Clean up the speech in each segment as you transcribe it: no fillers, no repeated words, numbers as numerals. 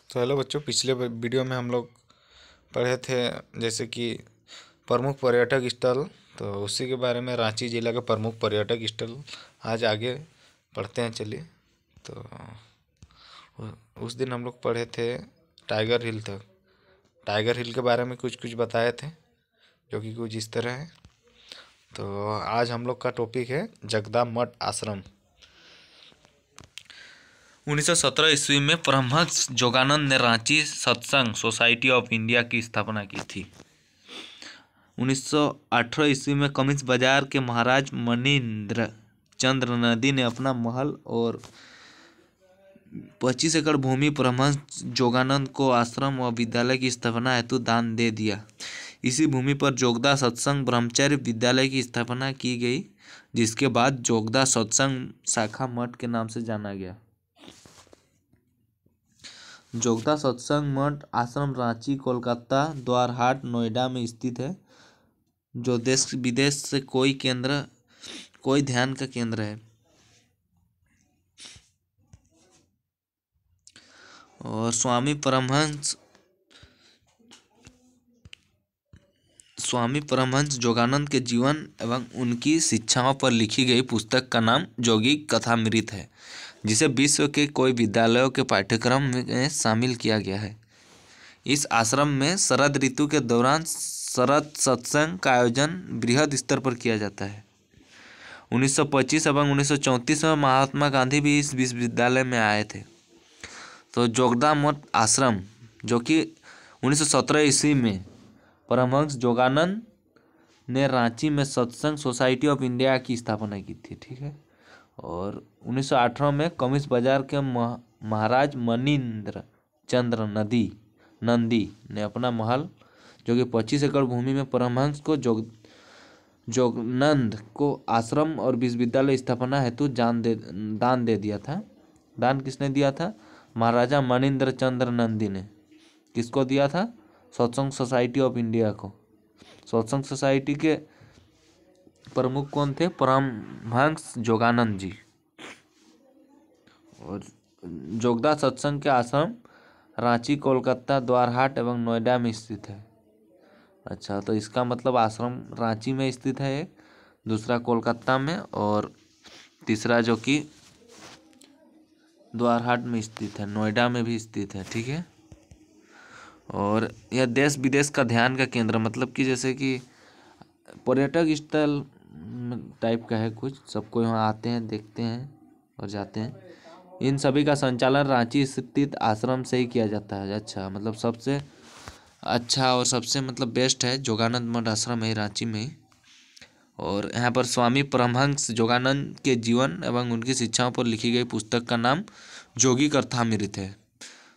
तो हेलो बच्चों, पिछले वीडियो में हम लोग पढ़े थे जैसे कि प्रमुख पर्यटक स्थल। तो उसी के बारे में रांची जिला का प्रमुख पर्यटक स्थल आज आगे पढ़ते हैं। चलिए। तो उस दिन हम लोग पढ़े थे टाइगर हिल तक। टाइगर हिल के बारे में कुछ कुछ बताए थे, जो कि कुछ इस तरह है। तो आज हम लोग का टॉपिक है जगदा मठ आश्रम। 1917 ईस्वी में परमहंस जोगानंद ने रांची सत्संग सोसाइटी ऑफ इंडिया की स्थापना की थी। 1918 ईस्वी में कमिंस बाजार के महाराज मनिंद्र चंद्र नंदी ने अपना महल और 25 एकड़ भूमि परमहंस जोगानंद को आश्रम व विद्यालय की स्थापना हेतु दान दे दिया। इसी भूमि पर जोगदा सत्संग ब्रह्मचर्य विद्यालय की स्थापना की गई, जिसके बाद जोगदा सत्संग शाखा मठ के नाम से जाना गया। जोगदा सत्संग मठ आश्रम रांची, कोलकाता, द्वारहाट, नोएडा में स्थित है, जो देश विदेश से कोई ध्यान का केंद्र है। और स्वामी परमहंस जोगानंद के जीवन एवं उनकी शिक्षाओं पर लिखी गई पुस्तक का नाम जोगी कथामृत है, जिसे विश्व के कई विद्यालयों के पाठ्यक्रम में शामिल किया गया है। इस आश्रम में शरद ऋतु के दौरान शरद सत्संग का आयोजन बृहद स्तर पर किया जाता है। 1925 एवं 1934 में महात्मा गांधी भी इस विश्वविद्यालय में आए थे। तो जोगदा मठ आश्रम, जो कि 1917 ईस्वी में परमहंस जोगानंद ने रांची में सत्संग सोसाइटी ऑफ इंडिया की स्थापना की थी, ठीक है। और 1918 में कमिंस बाजार के महाराज मनिंद्र चंद्र नंदी ने अपना महल, जो कि 25 एकड़ भूमि में परमहंस को जोगानंद को आश्रम और विश्वविद्यालय स्थापना हेतु दान दे दिया था। दान किसने दिया था? महाराजा मनिंद्र चंद्र नंदी ने। किसको दिया था? सत्संग सोसाइटी ऑफ इंडिया को। सत्संग सोसाइटी के प्रमुख कौन थे? परमहंस जोगानंद जी। और जोगदा सत्संग के आश्रम रांची, कोलकाता, द्वारहाट एवं नोएडा में स्थित है। अच्छा, तो इसका मतलब आश्रम रांची में स्थित है एक, दूसरा कोलकाता में, और तीसरा जो कि द्वारहाट में स्थित है, नोएडा में भी स्थित है, ठीक है। और यह देश विदेश का ध्यान का केंद्र, मतलब कि जैसे कि पर्यटक स्थल टाइप का है कुछ, सबको यहाँ आते हैं, देखते हैं और जाते हैं। इन सभी का संचालन रांची स्थित आश्रम से ही किया जाता है। अच्छा, मतलब सबसे अच्छा और सबसे मतलब बेस्ट है जोगानंद मठ आश्रम है रांची में ही। और यहाँ पर स्वामी परमहंस जोगानंद के जीवन एवं उनकी शिक्षाओं पर लिखी गई पुस्तक का नाम जोगी कथामृत है।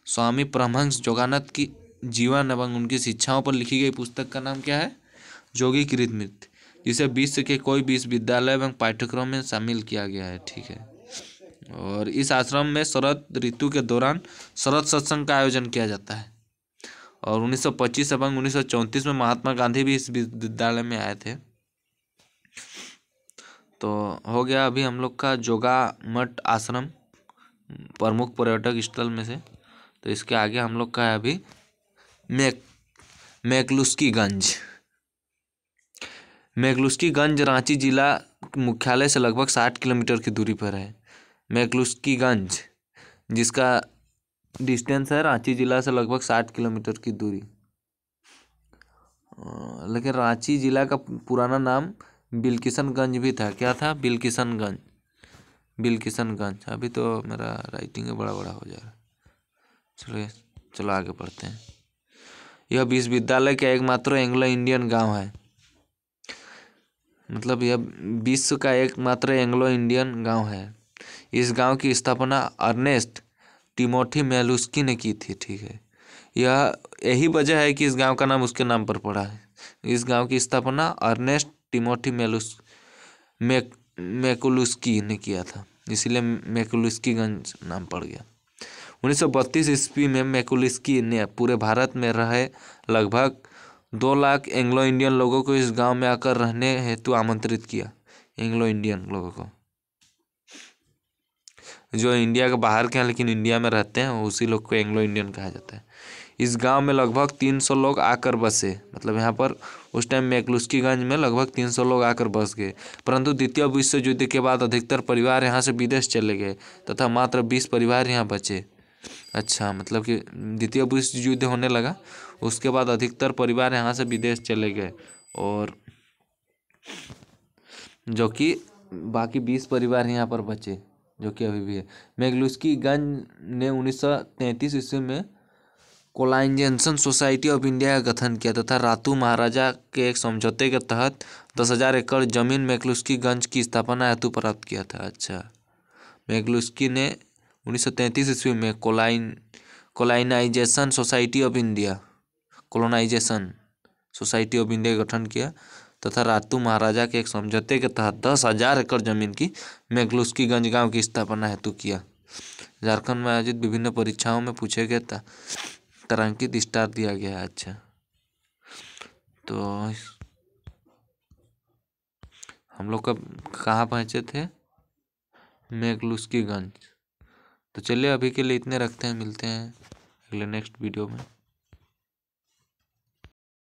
स्वामी परमहंस जोगानंद की जीवन एवं उनकी शिक्षाओं पर लिखी गई पुस्तक का नाम क्या है? जोगी कृतमृत, जिसे विश्व के कोई विश्वविद्यालय एवं पाठ्यक्रम में शामिल किया गया है, ठीक है। और इस आश्रम में शरद ऋतु के दौरान शरद सत्संग का आयोजन किया जाता है। और 1925 एवं 1934 में महात्मा गांधी भी इस विश्वविद्यालय में आए थे। तो हो गया अभी हम लोग का जोगा मठ आश्रम प्रमुख पर्यटक स्थल में से। तो इसके आगे हम लोग का है अभी मैकलुस्कीगंज। मैकलुस्कीगंज रांची जिला मुख्यालय से लगभग 60 किलोमीटर की दूरी पर है। मैकलुस्कीगंज, जिसका डिस्टेंस है रांची जिला से लगभग 60 किलोमीटर की दूरी। लेकिन रांची जिला का पुराना नाम बिलकिशनगंज भी था। क्या था? बिलकिशनगंज। अभी तो मेरा राइटिंग बड़ा बड़ा हो जा रहा है। चलिए, चलो आगे पढ़ते हैं। यह विश्वविद्यालय का एकमात्र एंग्लो इंडियन गांव है। मतलब यह विश्व का एकमात्र एंग्लो इंडियन गांव है। इस गांव की स्थापना अर्नेस्ट टिमोथी मैकलुस्की ने की थी, ठीक है। यही वजह है कि इस गांव का नाम उसके नाम पर पड़ा है। इस गांव की स्थापना अर्नेस्ट टिमोथी मैकलुस्की ने किया था, इसीलिए मैकलुस्कीगंज नाम पड़ गया। 1932 ईस्वी में मैकलुस्की ने पूरे भारत में रहे लगभग 2 लाख एंग्लो इंडियन लोगों को इस गांव में आकर रहने हेतु आमंत्रित किया। एंग्लो इंडियन लोगों को जो इंडिया के बाहर के हैं लेकिन इंडिया में रहते हैं, उसी लोग को एंग्लो इंडियन कहा जाता है। इस गांव में लगभग 300 लोग आकर बसे, मतलब यहाँ पर उस टाइम मैक्लुस्कीगंज में लगभग 300 लोग आकर बस गए। परंतु द्वितीय विश्व युद्ध के बाद अधिकतर परिवार यहाँ से विदेश चले गए तथा मात्र 20 परिवार यहाँ बचे। अच्छा, मतलब कि द्वितीय विश्व युद्ध होने लगा, उसके बाद अधिकतर परिवार यहाँ से विदेश चले गए, और जो कि बाकी 20 परिवार यहाँ पर बचे, जो कि अभी भी है। मैक्लुस्कीगंज ने 1933 ईस्वी में कोलाइजेशन सोसाइटी ऑफ इंडिया का गठन किया तथा रातू महाराजा के एक समझौते के तहत 10,000 एकड़ जमीन मैक्लुस्कीगंज की स्थापना हेतु प्राप्त किया था। अच्छा, मैक्लुस्की ने 1933 ईस्वी में कोलाइनाइजेशन सोसाइटी ऑफ इंडिया का गठन किया तथा रातू महाराजा के एक समझौते के तहत 10,000 एकड़ जमीन की मैक्लुस्कीगंज गांव की स्थापना हेतु किया। झारखंड में आयोजित विभिन्न परीक्षाओं में पूछे गए तारांकित स्टार दिया गया है। अच्छा, तो हम लोग कब कहाँ पहुँचे थे? मैक्लुस्कीगंज। तो चलिए अभी के लिए इतने रखते हैं, मिलते हैं अगले नेक्स्ट वीडियो में।